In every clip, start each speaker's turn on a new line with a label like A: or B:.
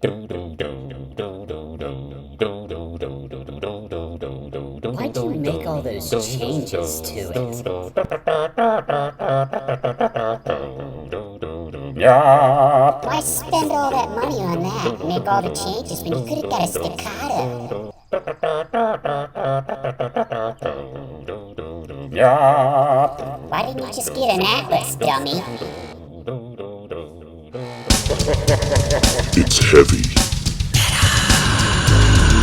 A: Why'd you make all those changes to it? Why spend all that money on that and make all the changes when you could have got a staccato? Why didn't you just get an atlas, dummy?
B: It's heavy.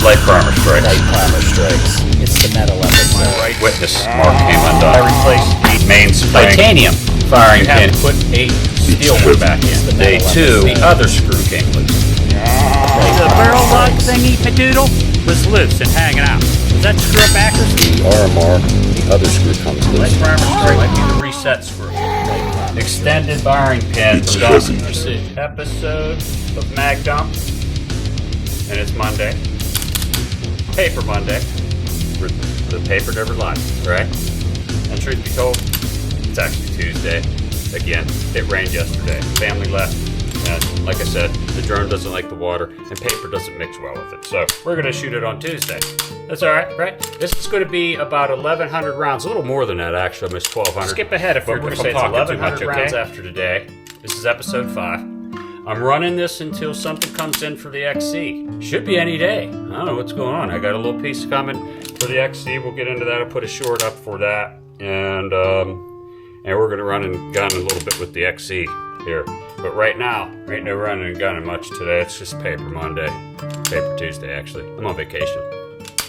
C: Light primer strikes.
D: Light primer strikes. It's the metal episode.
C: Right witness mark came undone. I replaced main spring. Titanium firing pin. Put a steel one back in. Day two, the other screw came loose.
E: The barrel lock thingy padoodle was loose and hanging out. Was that screw backwards?
D: The RMR, the other screw comes
C: Light
D: loose.
C: primer strike might be the reset screw. Extended firing pin
B: It's
C: from Dawson
B: heavy.
C: Precision. Episode of Mag Dump. And it's Monday. Paper Monday. The paper never lies, right? And truth be told, it's actually Tuesday. Again, it rained yesterday. Family left. And like I said, the drone doesn't like the water, and paper doesn't mix well with it. So we're going to shoot it on Tuesday. That's all right, right? This is going to be about 1,100 rounds. A little more than that, actually. Almost 1,200. Skip ahead if we're going to say it's 1,100 rounds after today. This is episode 5. I'm running this until something comes in for the XC. Should be any day. I don't know what's going on. I got a little piece coming for the XC. We'll get into that. I'll put a short up for that. And we're going to run and gun a little bit with the XC here. But right now, ain't no running and gunning much today. It's just Paper Monday. Paper Tuesday, actually. I'm on vacation.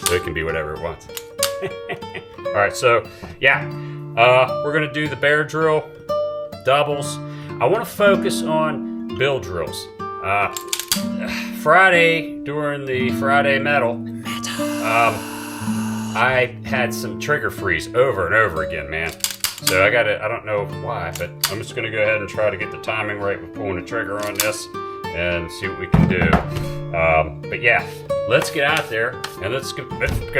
C: So it can be whatever it wants. All right, so, yeah. We're going to do the bear drill, doubles. I want to focus on bill drills. Friday, during the Friday metal, I had some trigger freeze over and over again, man. So I don't know why, but I'm just gonna go ahead and try to get the timing right with pulling the trigger on this and see what we can do. But yeah, let's get out there and let's go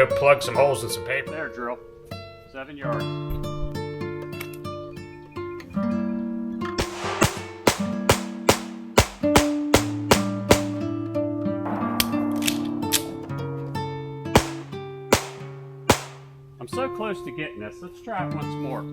C: plug some holes in some paper. There, drill. 7 yards. I'm so close to getting this. Let's try it once more.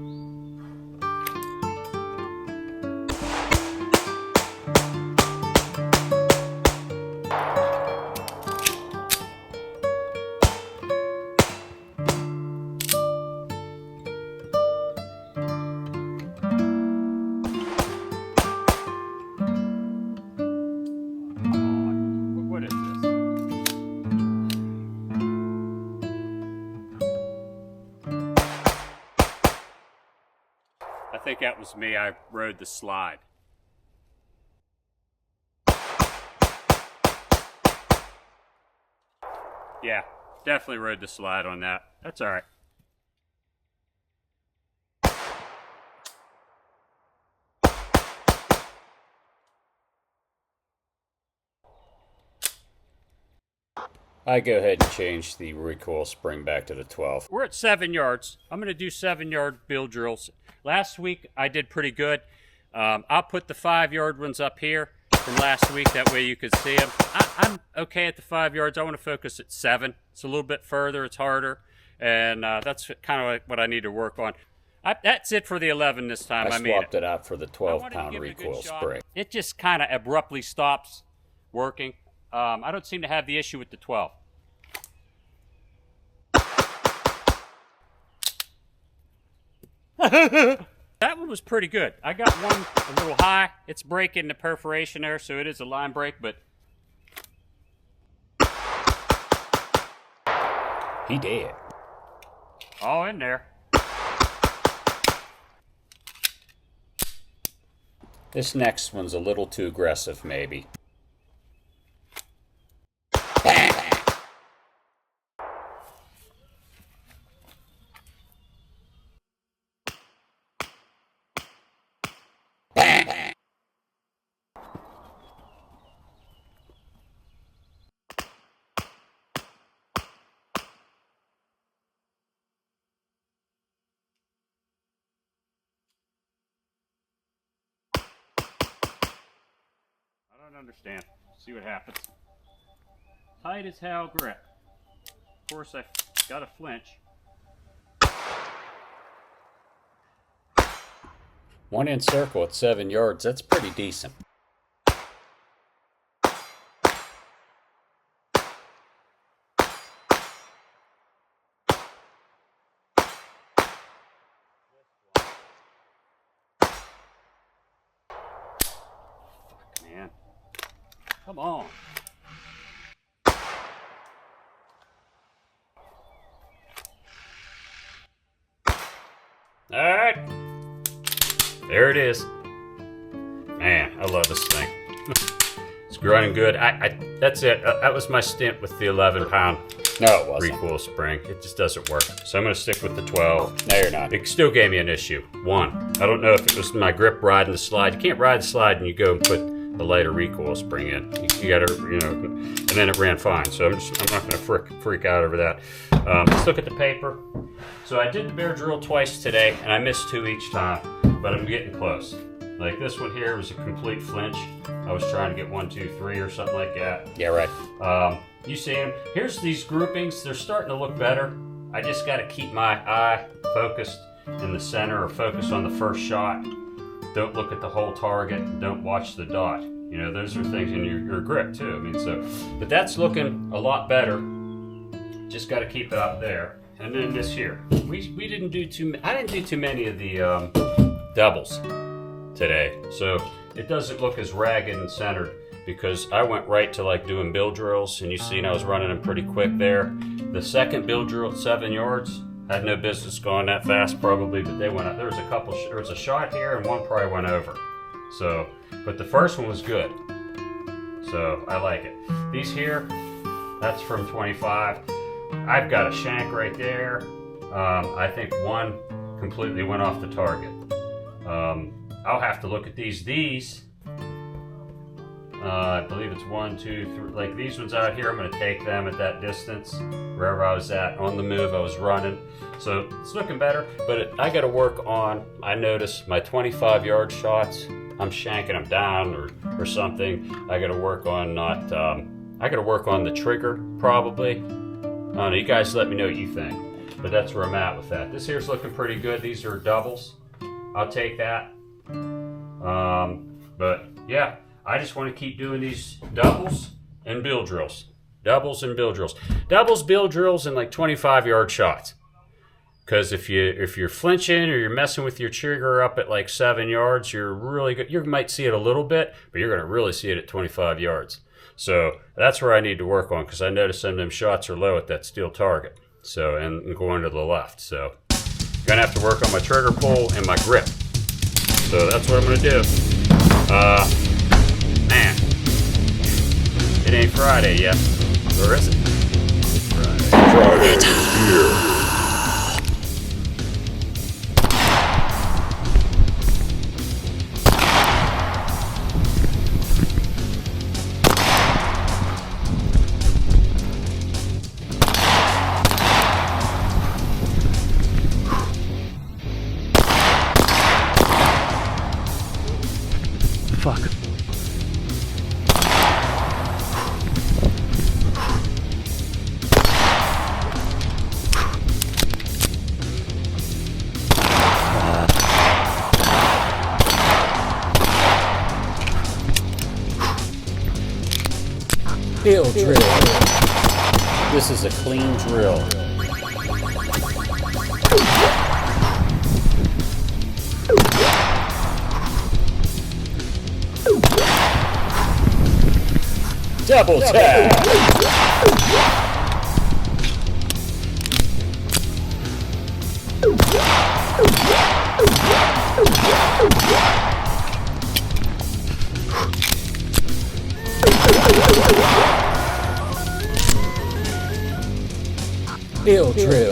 C: What is this? I think that was me. I rode the slide. Yeah, definitely rode the slide on that. That's all right.
D: I go ahead and change the recoil spring back to the 12.
E: We're at 7 yards. I'm going to do 7-yard bill drills. Last week I did pretty good. I'll put the 5-yard ones up here from last week. That way you could see them. I'm okay at the 5 yards. I want to focus at 7. It's a little bit further. It's harder. And that's kind of what I need to work on. That's it for the 11 this time.
D: I swapped it out for the 12-pound recoil spring.
E: It just kind of abruptly stops working. I don't seem to have the issue with the 12. That one was pretty good. I got one a little high. It's breaking the perforation there, so it is a line break, but
D: He did.
E: all in there.
D: This next one's a little too aggressive, maybe.
E: I don't understand. See what happens. Tight as hell grip. Of course, I got a flinch.
D: 1 inch circle at 7 yards, that's pretty decent.
E: Fuck, man. Come on.
C: All right. There it is. Man, I love this thing. It's growing good. That's it. That was my stint with the 11-pound
D: No, it wasn't.
C: recoil spring. It just doesn't work. So I'm going to stick with the 12.
D: No, you're not.
C: It still gave me an issue. One, I don't know if it was my grip riding the slide. You can't ride the slide and you go and put a lighter recoil spring in. You got to, and then it ran fine. So I'm not going to freak out over that. Let's look at the paper. So I did the bear drill twice today, and I missed 2 each time, but I'm getting close. Like this one here was a complete flinch. I was trying to get 1, 2, 3 or something like that.
D: Yeah, right.
C: You see them? Here's these groupings. They're starting to look better. I just got to keep my eye focused in the center or focus on the first shot. Don't look at the whole target. Don't watch the dot. Those are things in your grip too. But that's looking a lot better. Just got to keep it up there. And then this here, we didn't do I didn't do too many of the doubles today, so it doesn't look as ragged and centered because I went right to like doing bill drills, and you seen I was running them pretty quick there. The second bill drill at 7 yards, I had no business going that fast probably, but they went up. There was a couple. There was a shot here, and one probably went over. So, but the first one was good. So I like it. These here, that's from 25. I've got a shank right there. I think one completely went off the target. I'll have to look at these. I believe it's 1, 2, 3. Like these ones out here, I'm going to take them at that distance. Wherever I was at on the move, I was running. So it's looking better, but I got to work on, I noticed my 25-yard shots, I'm shanking them down or something. I got to work on I got to work on the trigger probably. I don't know, you guys let me know what you think. But that's where I'm at with that. This here's looking pretty good. These are doubles. I'll take that. But yeah, I just want to keep doing these doubles and bill drills. Doubles and bill drills. Doubles, bill drills, and like 25-yard shots. Because if you're flinching or you're messing with your trigger up at like 7 yards, you're really good. You might see it a little bit, but you're going to really see it at 25 yards. So that's where I need to work on, because I noticed some of them shots are low at that steel target. So, and going to the left. So I'm going to have to work on my trigger pull and my grip. So that's what I'm going to do. Man, it ain't Friday yet. Or is it?
B: Friday is here.
F: Fuck.
D: Bill drill. This is a clean drill. Double tap. Bill drill.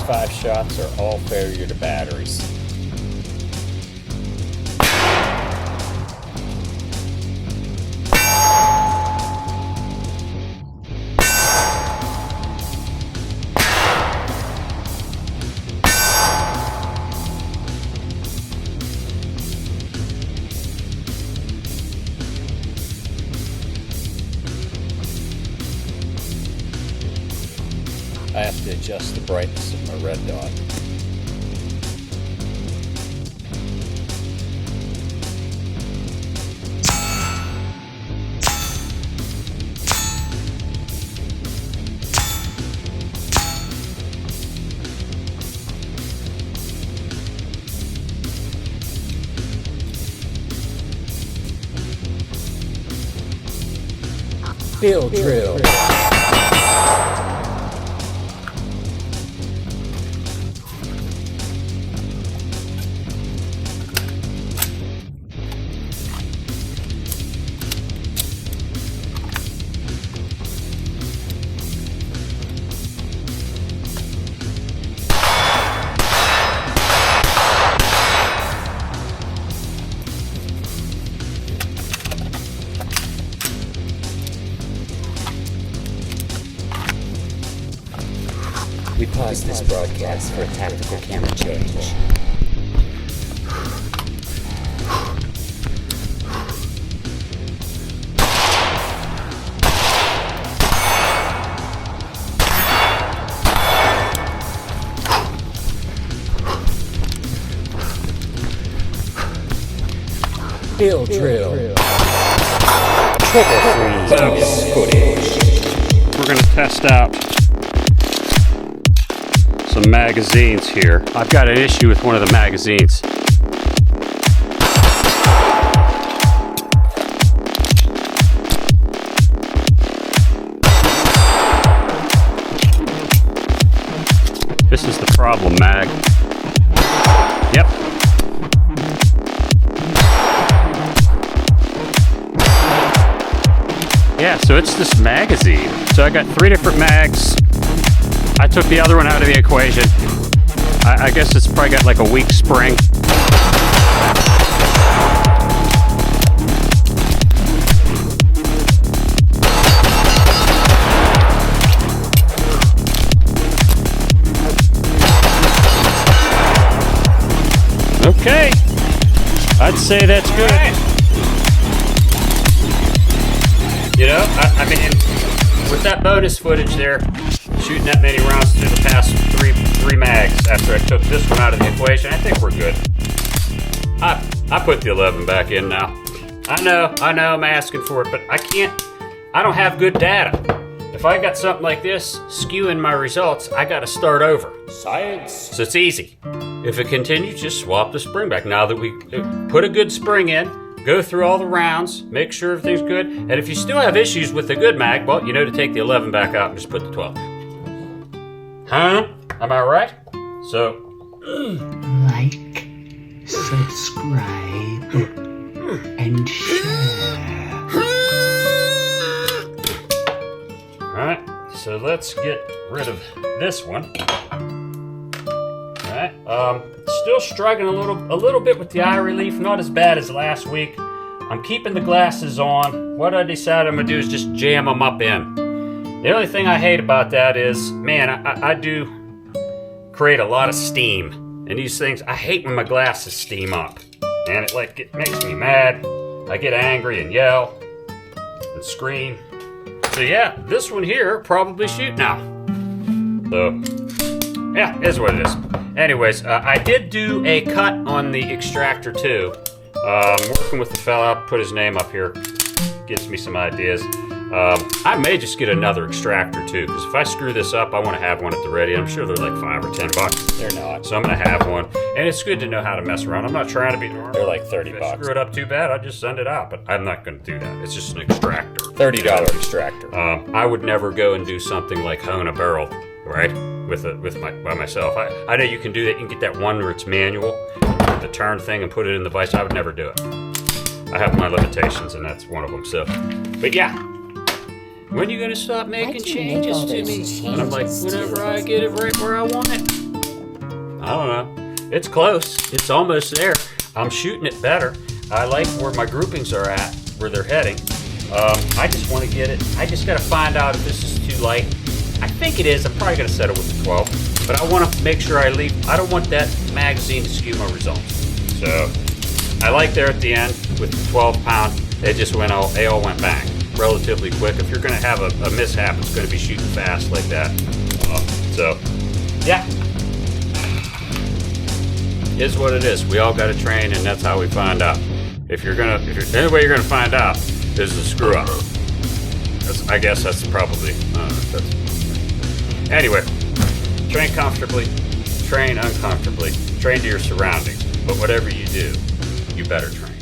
D: 5 shots are all failure to batteries. I have to adjust the brightness of my red dot. Field drill. We pause this broadcast for a tactical camera change. Field drill. Triple freeze footage.
E: We're going to test out some magazines here. I've got an issue with one of the magazines. This is the problem, mag. Yep. Yeah, so it's this magazine. So I got 3 different mags. I took the other one out of the equation. I guess it's probably got like a weak spring. Okay, I'd say that's good. You know, I mean, with that bonus footage there, shooting that many rounds through the past three mags after I took this one out of the equation, I think we're good. I put the 11 back in now. I know, I'm asking for it, but I don't have good data. If I got something like this skewing my results, I gotta start over.
D: Science.
E: So it's easy. If it continues, just swap the spring back. Now that we put a good spring in, go through all the rounds, make sure everything's good, and if you still have issues with the good mag, well, you know to take the 11 back out and just put the 12. Huh? Am I right? So,
F: like, subscribe, and share.
E: alright, so let's get rid of this one. Alright, still struggling a little bit with the eye relief, not as bad as last week. I'm keeping the glasses on. What I decided I'm gonna do is just jam them up in. The only thing I hate about that is, man, I do create a lot of steam. And these things, I hate when my glasses steam up. And it makes me mad. I get angry and yell and scream. So yeah, this one here probably shoot now. So, yeah, is what it is. Anyways, I did do a cut on the extractor too. Working with the fella, put his name up here. Gives me some ideas. I may just get another extractor too, because if I screw this up, I want to have one at the ready. I'm sure they're like $5 or $10.
D: They're not.
E: So I'm going to have one. And it's good to know how to mess around. I'm not trying to be...
D: They're like $30.
E: If I screw it up too bad, I'll just send it out. But I'm not going to do that. It's just an extractor.
D: $30 extractor.
E: I would never go and do something like hone a barrel, right? By myself. I know you can do that. You can get that one where it's manual, the turn thing, and put it in the vise. I would never do it. I have my limitations, and that's one of them. So, but yeah. When are you going to stop making changes to me? And I'm like, whenever I get it right where I want it.
C: I don't know. It's close. It's almost there. I'm shooting it better. I like where my groupings are at, where they're heading. I just want to get it. I just got to find out if this is too light. I think it is. I'm probably going to settle with the 12. But I want to make sure I don't want that magazine to skew my results. So I like there at the end with the 12 pound. They all went bang relatively quick. If you're going to have a mishap, it's going to be shooting fast like that. So yeah, is what it is. We all got to train, and that's how we find out. If you're the only way you're going to find out is the screw up. I guess that's probably. Anyway, train comfortably, train uncomfortably, train to your surroundings. But whatever you do, you better train.